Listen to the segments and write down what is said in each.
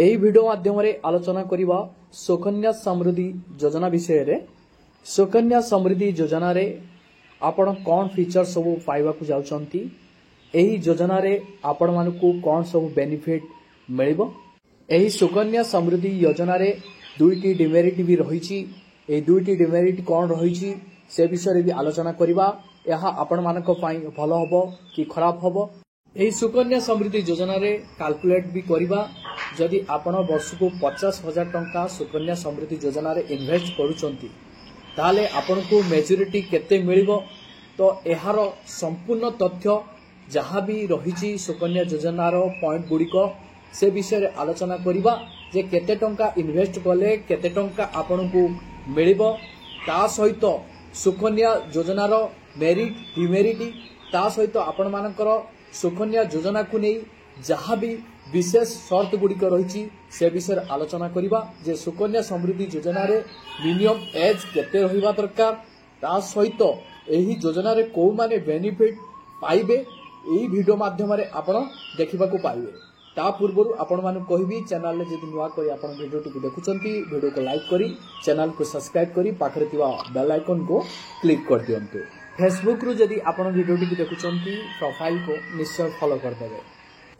ଏହି ଭିडिଓ ମାଧ୍ୟମରେ ଆଲୋଚନା କରିବା ସୁକନ୍ୟା ସମୃଦ୍ଧି ଯୋଜନା ବିଷୟରେ। ସୁକନ୍ୟା ସମୃଦ୍ଧି ଯୋଜନାରେ ଆପଣ କ'ଣ ଫିଚର ସବୁ ପାଇବାକୁ ଯାଉଛନ୍ତି, ଏହି ଯୋଜନାରେ ଆପଣମାନଙ୍କୁ କ'ଣ ସବୁ ବେନିଫିଟ୍ ମିଳିବ। ଏହି ସୁକନ୍ୟା ସମୃଦ୍ଧି ଯୋଜନାରେ ଦୁଇଟି ଡିମେରିଟ୍ ବି ରହିଛି। ଏହି ଦୁଇଟି ଡିମେରିଟ୍ କ'ଣ ରହିଛି ସେ ବିଷୟରେ ବି ଆଲୋଚନା କରିବା। ଏହା ଆପଣମାନଙ୍କ ପାଇଁ ଭଲ ହେବ କି ଖରାପ ହେବ। ଏହି ସୁକନ୍ୟା ସମୃଦ୍ଧି ଯୋଜନାରେ କାଲକୁଲେଟ୍ ବି କରିବା। ଯଦି ଆପଣ ବର୍ଷକୁ 50,000 ଟଙ୍କା ସୁକନ୍ୟା ସମୃଦ୍ଧି ଯୋଜନାରେ ଇନଭେଷ୍ଟ କରୁଛନ୍ତି, ତାହେଲେ ଆପଣଙ୍କୁ ମେଜରିଟି କେତେ ମିଳିବ। ତ ଏହାର ସମ୍ପୂର୍ଣ୍ଣ ତଥ୍ୟ ଯାହା ବି ରହିଛି ସୁକନ୍ୟା ଯୋଜନାର ପଏଣ୍ଟ ଗୁଡ଼ିକ ସେ ବିଷୟରେ ଆଲୋଚନା କରିବା ଯେ କେତେ ଟଙ୍କା ଇନଭେଷ୍ଟ କଲେ କେତେ ଟଙ୍କା ଆପଣଙ୍କୁ ମିଳିବ। ତା ସହିତ ସୁକନ୍ୟା ଯୋଜନାର ମେରିଟ୍ ଡିମେରିଟ୍, ତା ସହିତ ଆପଣମାନଙ୍କର ସୁକନ୍ୟା ଯୋଜନାକୁ ନେଇ ଯାହା ବି ବିଶେଷ ସର୍ତ୍ତ ଗୁଡ଼ିକ ରହିଛି ସେ ବିଷୟରେ ଆଲୋଚନା କରିବା ଯେ ସୁକନ୍ୟା ସମୃଦ୍ଧି ଯୋଜନାରେ ମିନିମମ୍ ଏଜ୍ କେତେ ରହିବା ଦରକାର, ତା ସହିତ ଏହି ଯୋଜନାରେ କେଉଁମାନେ ବେନିଫିଟ୍ ପାଇବେ ଏହି ଭିଡ଼ିଓ ମାଧ୍ୟମରେ ଆପଣ ଦେଖିବାକୁ ପାଇବେ। ତା ପୂର୍ବରୁ ଆପଣମାନଙ୍କୁ କହିବି, ଚ୍ୟାନେଲରେ ଯଦି ନୂଆ କରି ଆପଣ ଭିଡ଼ିଓଟିକୁ ଦେଖୁଛନ୍ତି, ଭିଡ଼ିଓକୁ ଲାଇକ୍ କରି ଚ୍ୟାନେଲକୁ ସବସ୍କ୍ରାଇବ୍ କରି ପାଖରେ ଥିବା ବେଲ୍ ଆଇକନ୍କୁ କ୍ଲିକ୍ କରିଦିଅନ୍ତୁ। ଫେସବୁକ୍ରୁ ଯଦି ଆପଣ ଭିଡ଼ିଓଟିକୁ ଦେଖୁଛନ୍ତି, ପ୍ରୋଫାଇଲ୍କୁ ନିଶ୍ଚୟ ଫଲୋ କରିଦେବେ।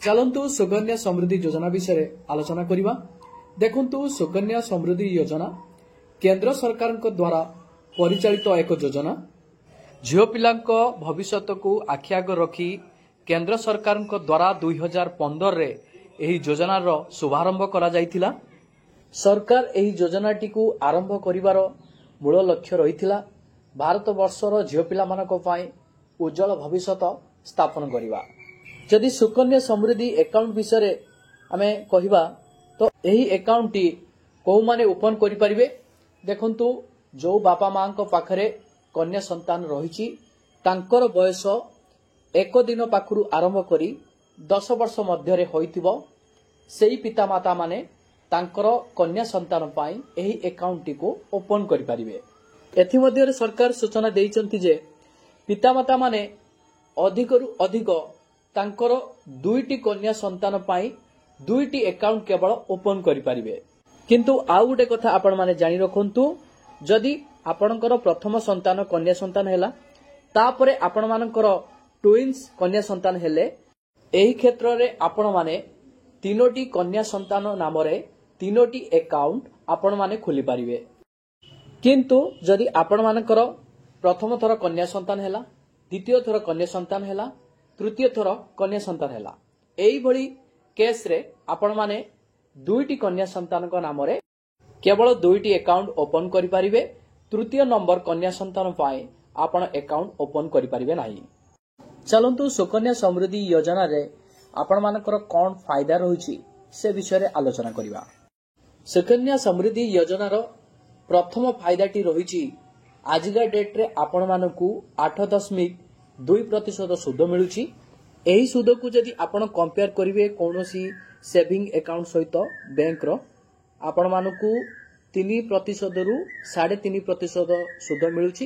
ଚାଲନ୍ତୁ ସୁକନ୍ୟା ସମୃଦ୍ଧି ଯୋଜନା ବିଷୟରେ ଆଲୋଚନା କରିବା। ଦେଖନ୍ତୁ, ସୁକନ୍ୟା ସମୃଦ୍ଧି ଯୋଜନା କେନ୍ଦ୍ର ସରକାରଙ୍କ ଦ୍ୱାରା ପରିଚାଳିତ ଏକ ଯୋଜନା। ଝିଅ ପିଲାଙ୍କ ଭବିଷ୍ୟତକୁ ଆଖି ଆଗ ରଖି କେନ୍ଦ୍ର ସରକାରଙ୍କ ଦ୍ୱାରା 2015ରେ ଏହି ଯୋଜନାର ଶୁଭାରମ୍ଭ କରାଯାଇଥିଲା। ସରକାର ଏହି ଯୋଜନାଟିକୁ ଆରମ୍ଭ କରିବାର ମୂଳ ଲକ୍ଷ୍ୟ ରହିଥିଲା ଭାରତବର୍ଷର ଝିଅ ପିଲାମାନଙ୍କ ପାଇଁ ଉଜ୍ଜଳ ଭବିଷ୍ୟତ ସ୍ଥାପନ କରିବା। ଯଦି ସୁକନ୍ୟା ସମୃଦ୍ଧି ଆକାଉଣ୍ଟ ବିଷୟରେ ଆମେ କହିବା ତ ଏହି ଆକାଉଣ୍ଟଟି କେଉଁମାନେ ଓପନ୍ କରିପାରିବେ। ଦେଖନ୍ତୁ, ଯେଉଁ ବାପା ମାଙ୍କ ପାଖରେ କନ୍ୟା ସନ୍ତାନ ରହିଛି, ତାଙ୍କର ବୟସ 1 ଦିନ ପାଖରୁ ଆରମ୍ଭ କରି 10 ବର୍ଷ ମଧ୍ୟରେ ହୋଇଥିବ, ସେହି ପିତାମାତାମାନେ ତାଙ୍କର କନ୍ୟା ସନ୍ତାନ ପାଇଁ ଏହି ଆକାଉଣ୍ଟଟିକୁ ଓପନ୍ କରିପାରିବେ। ଏଥିମଧ୍ୟରେ ସରକାର ସୂଚନା ଦେଇଛନ୍ତି ଯେ ପିତାମାତାମାନେ ଅଧିକରୁ ଅଧିକ ତାଙ୍କର 2ଟି କନ୍ୟା ସନ୍ତାନ ପାଇଁ 2ଟି ଆକାଉଣ୍ଟ କେବଳ ଓପନ୍ କରିପାରିବେ। କିନ୍ତୁ ଆଉ ଗୋଟେ କଥା ଆପଣମାନେ ଜାଣି ରଖନ୍ତୁ, ଯଦି ଆପଣଙ୍କର ପ୍ରଥମ ସନ୍ତାନ କନ୍ୟା ସନ୍ତାନ ହେଲା, ତାପରେ ଆପଣମାନଙ୍କର ଟୁଇନ୍ସ କନ୍ୟା ସନ୍ତାନ ହେଲେ, ଏହି କ୍ଷେତ୍ରରେ ଆପଣମାନେ 3ଟି କନ୍ୟା ସନ୍ତାନ ନାମରେ 3ଟି ଆକାଉଣ୍ଟ ଆପଣମାନେ ଖୋଲିପାରିବେ। କିନ୍ତୁ ଯଦି ଆପଣମାନଙ୍କର ପ୍ରଥମ ଥର କନ୍ୟା ସନ୍ତାନ ହେଲା, ଦ୍ୱିତୀୟ ଥର କନ୍ୟା ସନ୍ତାନ ହେଲା, ତୃତୀୟ ଥର କନ୍ୟା ସନ୍ତାନ ହେଲା, ଏଇଭଳି କେସ୍ରେ ଆପଣମାନେ 2ଟି କନ୍ୟା ସନ୍ତାନଙ୍କ ନାମରେ କେବଳ 2ଟି ଆକାଉଣ୍ଟ ଓପନ୍ କରିପାରିବେ। ତୃତୀୟ ନମ୍ବର କନ୍ୟା ସନ୍ତାନ ପାଇଁ ଆପଣ ଆକାଉଣ୍ଟ ଓପନ୍ କରିପାରିବେ ନାହିଁ। ଚାଲନ୍ତୁ ସୁକନ୍ୟା ସମୃଦ୍ଧି ଯୋଜନାରେ ଆପଣମାନଙ୍କର କ'ଣ ଫାଇଦା ରହିଛି ସେ ବିଷୟରେ ଆଲୋଚନା କରିବା। ସୁକନ୍ୟା ସମୃଦ୍ଧି ଯୋଜନାର ପ୍ରଥମ ଫାଇଦାଟି ରହିଛି, ଆଜିକା ଡେଟ୍ରେ ଆପଣମାନଙ୍କୁ 8.2% ସୁଧ ମିଳୁଛି। ଏହି ସୁଧକୁ ଯଦି ଆପଣ କମ୍ପେୟାର କରିବେ କୌଣସି ସେଭିଂ ଆକାଉଣ୍ଟ ସହିତ ବ୍ୟାଙ୍କର, ଆପଣମାନଙ୍କୁ 3%ରୁ 3.5% ସୁଧ ମିଳୁଛି,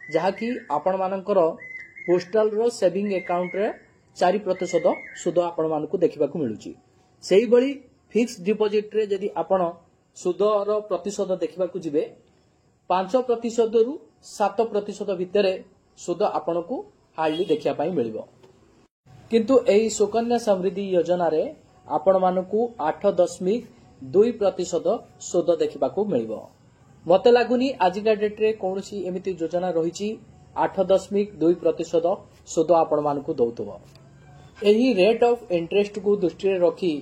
ଯାହାକି ଆପଣମାନଙ୍କର ପୋଷ୍ଟାଲର ସେଭିଂ ଆକାଉଣ୍ଟରେ 4% ସୁଧ ଆପଣମାନଙ୍କୁ ଦେଖିବାକୁ ମିଳୁଛି। ସେହିଭଳି ଫିକ୍ସଡ ଡିପୋଜିଟ୍ରେ ଯଦି ଆପଣ ସୁଧର ପ୍ରତିଶତ ଦେଖିବାକୁ ଯିବେ, 5%ରୁ 7% ଭିତରେ ସୁଧ ଆପଣଙ୍କୁ ହାର୍ଡଲି ଦେଖିବା ପାଇଁ ମିଳିବ। କିନ୍ତୁ ଏହି ସୁକନ୍ୟା ସମୃଦ୍ଧି ଯୋଜନାରେ ଆପଣମାନଙ୍କୁ 8.2% ସୁଧ ଦେଖିବାକୁ ମିଳିବ। ମୋତେ ଲାଗୁନି ଆଜିକା ଡେଟ୍ରେ କୌଣସି ଏମିତି ଯୋଜନା ରହିଛି 8.2% ସୁଧ ଆପଣମାନଙ୍କୁ ଦେଉଥିବ। ଏହି ରେଟ୍ ଅଫ୍ ଇଣ୍ଟରେଷ୍ଟକୁ ଦୃଷ୍ଟିରେ ରଖି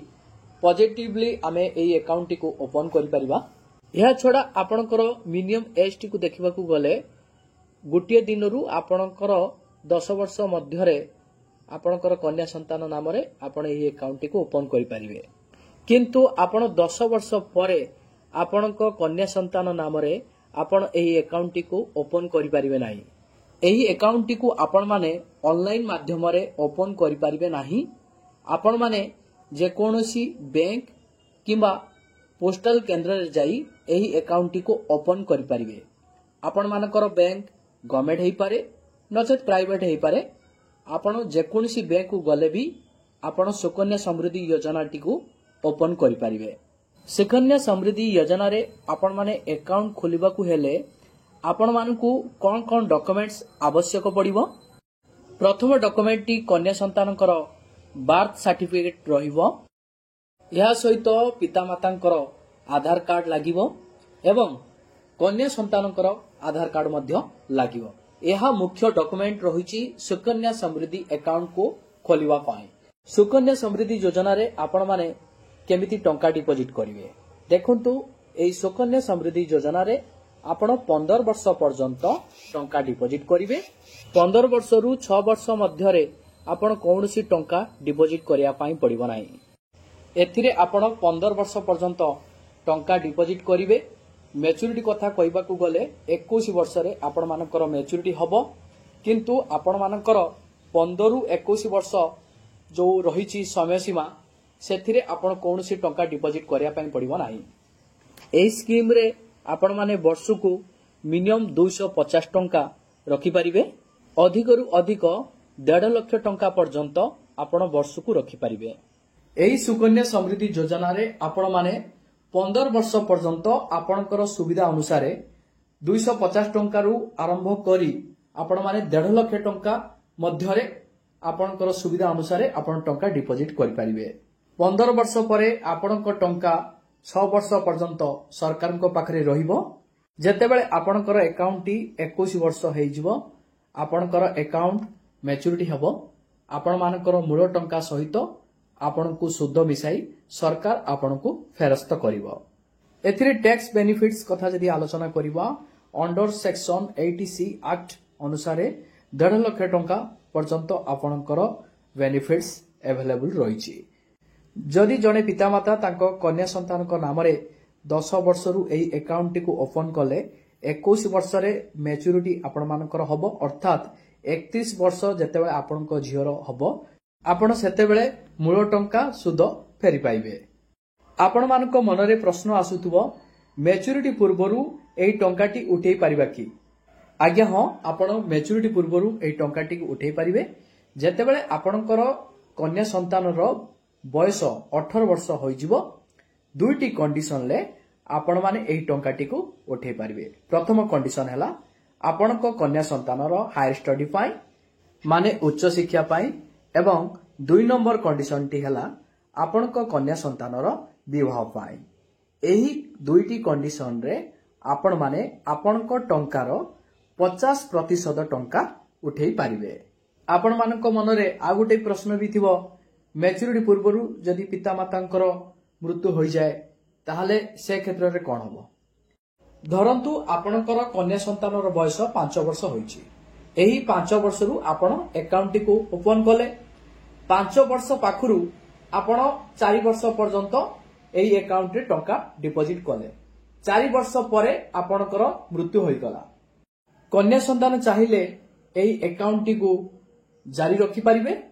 ପଜିଟିଭଲି ଆମେ ଏହି ଆକାଉଣ୍ଟଟିକୁ ଓପନ୍ କରିପାରିବା। ଏହାଛଡ଼ା ଆପଣଙ୍କର ମିନିମମ୍ ଏଜ୍ଟିକୁ ଦେଖିବାକୁ ଗଲେ ଗୋଟିଏ ଦିନରୁ ଆପଣଙ୍କର 10 ବର୍ଷ ମଧ୍ୟରେ ଆପଣଙ୍କର କନ୍ୟା ସନ୍ତାନ ନାମରେ ଆପଣ ଏହି ଆକାଉଣ୍ଟଟିକୁ ଓପନ୍ କରିପାରିବେ। କିନ୍ତୁ ଆପଣ 10 ବର୍ଷ ପରେ ଆପଣଙ୍କ କନ୍ୟା ସନ୍ତାନ ନାମରେ ଆପଣ ଏହି ଆକାଉଣ୍ଟଟିକୁ ଓପନ୍ କରିପାରିବେ ନାହିଁ। ଏହି ଆକାଉଣ୍ଟଟିକୁ ଆପଣମାନେ ଅନଲାଇନ୍ ମାଧ୍ୟମରେ ଓପନ୍ କରିପାରିବେ ନାହିଁ। ଆପଣମାନେ ଯେକୌଣସି ବ୍ୟାଙ୍କ କିମ୍ବା ପୋଷ୍ଟାଲ କେନ୍ଦ୍ରରେ ଯାଇ ଏହି ଆକାଉଣ୍ଟଟିକୁ ଓପନ୍ କରିପାରିବେ। ଆପଣମାନଙ୍କର ବ୍ୟାଙ୍କ ଗଭର୍ଣ୍ଣମେଣ୍ଟ ହେଇପାରେ ନଚେତ୍ ପ୍ରାଇଭେଟ୍ ହେଇପାରେ। ଆପଣ ଯେକୌଣସି ବ୍ୟାଙ୍କକୁ ଗଲେ ବି ଆପଣ ସୁକନ୍ୟା ସମୃଦ୍ଧି ଯୋଜନାଟିକୁ ओपन करि परिबे। सुकन्या समृद्धि योजना रे आपण माने अकाउंट खोलिबा को हेले आपण मानकू कोन कोन डॉक्यूमेंट्स आवश्यक पड़िबो। प्रथम डॉक्यूमेंट टी कन्या संतानकर बर्थ सर्टिफिकेट रहिबो। यह सहित पितामातांकर आधार कार्ड लागिबो एवं कन्या संतानकर आधार कार्ड मध्य लागिबो। यह मुख्य डॉक्यूमेंट रहिछि सुकन्या समृद्धि अकाउंट को खोलिबा पाए। सुकन्या समृद्धि योजना रे आपण माने केमिति टंका डिपॉजिट करिवे देखंतु। एई सुकन्या समृद्धि योजना रे आपण 15 वर्ष पर्यंत टंका डिपॉजिट करिवे। 15 वर्ष रु 6 वर्ष मध्य रे आपण कोनोसी टंका डिपॉजिट करिया पाई पड़िबो नाही। एथिरे आपण 15 वर्ष पर्यंत टंका डिपॉजिट करिवे। मैच्योरिटी कथा कहबा को गले 21 वर्ष रे आपण मानकर मैच्योरिटी हबो, किंतु आपण मानकर 15 रु 21 वर्ष जो रहिछि समय सीमा सेथिरे आपण कोनोसी टंका डिपॉजिट करिया पाई पड़िबो नाही। एई स्कीम रे आपण माने वर्ष को मिनिमम 250 टंका रखि परिबे। अधिक रु अधिक 1.5 लाख टंका पर्यंत आपण वर्ष को रखि परिबे। एई सुकन्या समृद्धि योजना रे आपण माने 15 वर्ष पर्यंत आपणकर सुविधा अनुसार 250 टंका रु आरंभ करी आपण माने 1.5 लाख टंका मध्यरे आपणकर सुविधा अनुसार आपण टंका डिपॉजिट करि परिबे। 15 वर्ष परे आपणक टंका 6 वर्ष पर्यंत सरकार को पाखरे रहिबो। जेतेबेले आपणकर अकाउंट टी 21 वर्ष हेइ जिवो आपणकर अकाउंट मैच्योरिटी हबो। आपण मानकर मूल टंका सहित आपणकू सुध मिसाई सरकार आपणकू फेरस्त करिवो। एथिरे टैक्स बेनिफिट्स कथा जदि आलोचना करिवा अंडर सेक्शन 80C एक्ट अनुसार 1.5 लाख टंका पर्यंत आपणकर बेनिफिट्स अवेलेबल रहिछि। जदि जने पितामाता तांको कन्या संतानक नाम रे 10 वर्ष रु एई अकाउंट टी को ओपन कले 21 वर्ष रे मैच्योरिटी आपण मानकर हबो, अर्थात 31 वर्ष जेतेबेले आपणको झियर हबो आपण सेतेबेले मूल टंका सुध फेरी पाइबे। आपण मानको मनरे प्रश्न आसुथुबो मैच्योरिटी पूर्वरु एई टंकाटी उठेई परिबा कि? आज्ञा हां, आपण मैच्योरिटी पूर्वरु एई टंकाटी को उठेई परिबे जेतेबेले आपणकर कन्या संतानर बयस 18 वर्ष होइजिवो। दुईटी कंडीशन ले आपण माने एई टंकाटी को उठेई परिबे। प्रथम कंडीशन हैला आपणको कन्या संतानर हायर स्टडी पाई माने उच्च शिक्षा पाई एवं 2 नंबर कंडीशन टी हैला आपणको कन्या संतानर विवाह पाई। एही दुईटी कंडीशन रे आपण माने आपणको टंकार 50% टंका उठेई पारिबे। आपण मानको मनरे आ गुटे प्रश्न भी थिबो मैच्योरिटी पूर्वरु जदि पितामातांकर मृत्यु होई जाए ताहले से क्षेत्र रे कोन हबो? धरंतु आपणकर कन्या संतानर बयस 5 वर्ष होईछि। एही 5 वर्ष रु आपण अकाउंट को ओपन कले 5 वर्ष पाखरु आपण 4 वर्ष पर्यंत एही अकाउंट रे टंका डिपॉजिट कले। 4 वर्ष परे आपणकर मृत्यु होई गला। कन्या संतान चाहिले एही अकाउंट को जारी रखि परिबे।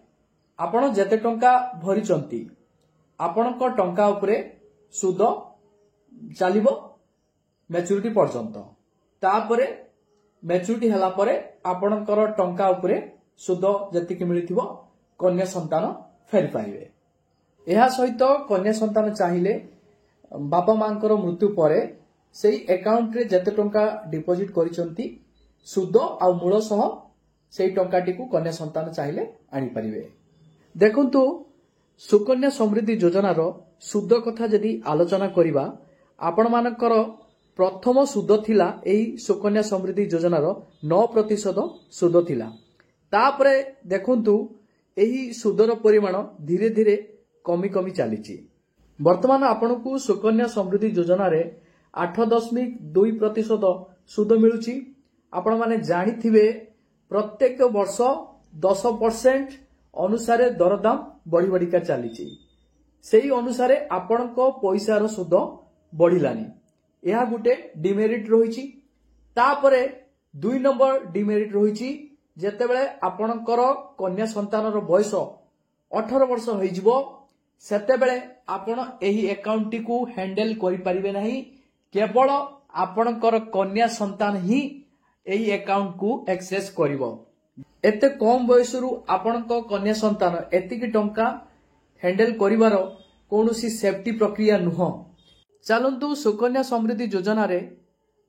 आपण जेते टंका भरिचंती आपणको टंका उपरे सुद चलिबो मैच्योरिटी पर्यंत। तापरे मैच्योरिटी हला परे आपणकर टंका उपरे सुद जतिकि मिलिथिबो कन्या संतान फेरी पाइबे। एहा सहित कन्या संतान चाहिले बापा मांकर मृत्यु परे सेही अकाउंट रे जेते टंका डिपॉजिट करिसंती सुद आ मूल सह सेही टंकाटी को कन्या संतान चाहिले आनी परिबे। देखंतु सुकन्या समृद्धि योजनार सुद कथा जदि आलोचना करिबा आपण मानकर प्रथम सुद थिला एही सुकन्या समृद्धि योजनार 9% सुद थिला। तापरे देखंतु एही सुदर परिमाण धीरे धीरे कमी कमी चलीछि। वर्तमान आपनकू सुकन्या समृद्धि योजना रे 8.2% सुद मिलुछि। आपण माने जानिथिबे प्रत्येक वर्ष 10% अनुसार दरदाम बढ़ी बढ़िका चलीछि। सेही अनुसार आपणको पैसार सुद बढ़िलानी। यह गुटे डिमेरिट रहिछि। तापरे 2 नंबर डिमेरिट रहिछि जेतेबेले आपणकर कन्या संतानर बयस 18 वर्ष होइजिवो सेतेबेले आपण एही अकाउंट को हैंडल करि परिबे नाही। केवल आपणकर कन्या संतान ही एही अकाउंट को एक्सेस करिवो। एते कम बयसरु आपणको कन्या संतान एतिकी टंका हैंडल करिवार कौनसी सेफ्टी प्रक्रिया नुह। चलतु सुकन्या समृद्धि योजना रे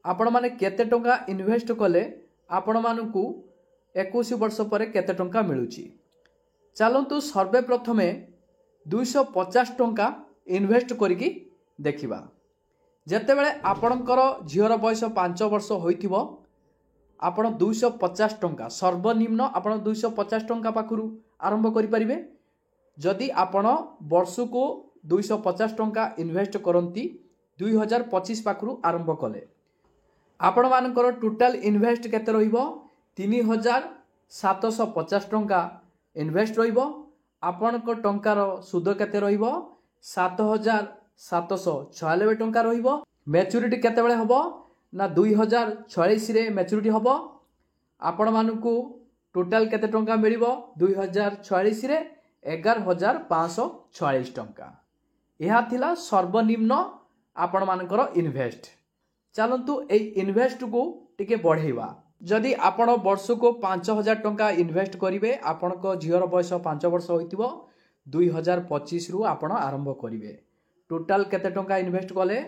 आपण माने केते टंका इन्वेस्ट कले आपण मानकू 21 वर्ष पर केते टंका मिलुची। चलतु सर्वे प्रथमे 250 टंका इन्वेस्ट करिकी देखिबा। जेतेबेले आपणकर झीवर बयस 5 वर्ष होइथिबो आपण 250 टंका सर्वनिम्न आपण 250 टंका पाखरु आरंभ करि परिबे। जदि आपण वर्ष को 250 टंका इन्वेस्ट करंती 2025 पाखरु आरंभ कले आपण मानकर टोटल इन्वेस्ट केते रहिबो 3750 टंका इन्वेस्ट रहिबो। आपणक टंकार सुद केते रहिबो 7796 टंका रहिबो। मैच्योरिटी केते बेले हबो ना 2046 रे मैच्योरिटी हबो। आपण मानकू टोटल केते टंका मिलिबो 2046 रे 11546 टंका। यह थिला सर्वनिम्न आपण मानकर इन्वेस्ट। चलंतु ए इन्वेस्ट को टिके बढ़ेवा। जदि आपण वर्ष को 5000 टंका इन्वेस्ट करिवे आपण को झीवर बयस 5 वर्ष होइतिबो 2025 रु आपण आरंभ करिवे। टोटल केते टंका इन्वेस्ट कले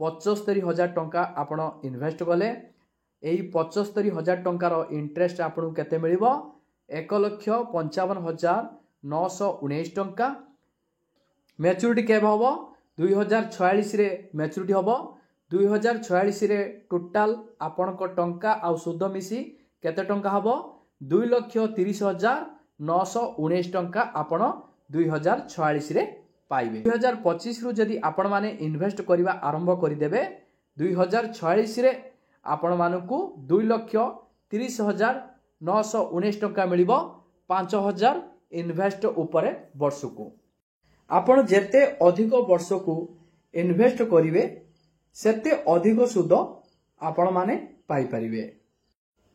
75000 टंका आपण इन्वेस्ट कले। एही 75000 टंकार इंटरेस्ट आपण केते मिलिबो 1,55,919 टंका। मैच्योरिटी केबे हबो 2046 रे मैच्योरिटी हबो। 2046 रे टोटल आपण को टंका आ सुद मिसी केते टंका हबो 2,30,919 टंका आपण 2046 रे पाइबे। 2025 रु जदि आपण माने इन्वेस्ट करिवा आरंभ करि देबे 2046 रे आपण मानकू 2,30,919 टंका मिलिबो 5000 इन्वेस्ट उपरे वर्ष को। आपण जेते अधिक वर्ष को इन्वेस्ट करिवे सेते अधिक सुद आपण माने पाई परिबे।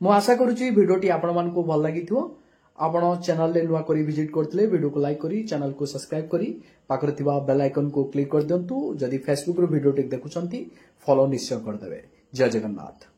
मु आशा करूची वीडियोटी आपण मानकू भल लागिथिवो। आपण चैनल ले नुआ करी विजिट करथिले वीडियो को लाइक करी चैनल को सब्सक्राइब करी पाखरे थिबा बेल आइकन को क्लिक कर दियंतु। जदि फेसबुक रो वीडियो टेक देखुचंती फॉलो निश्चय कर देबे। जय जगन्नाथ।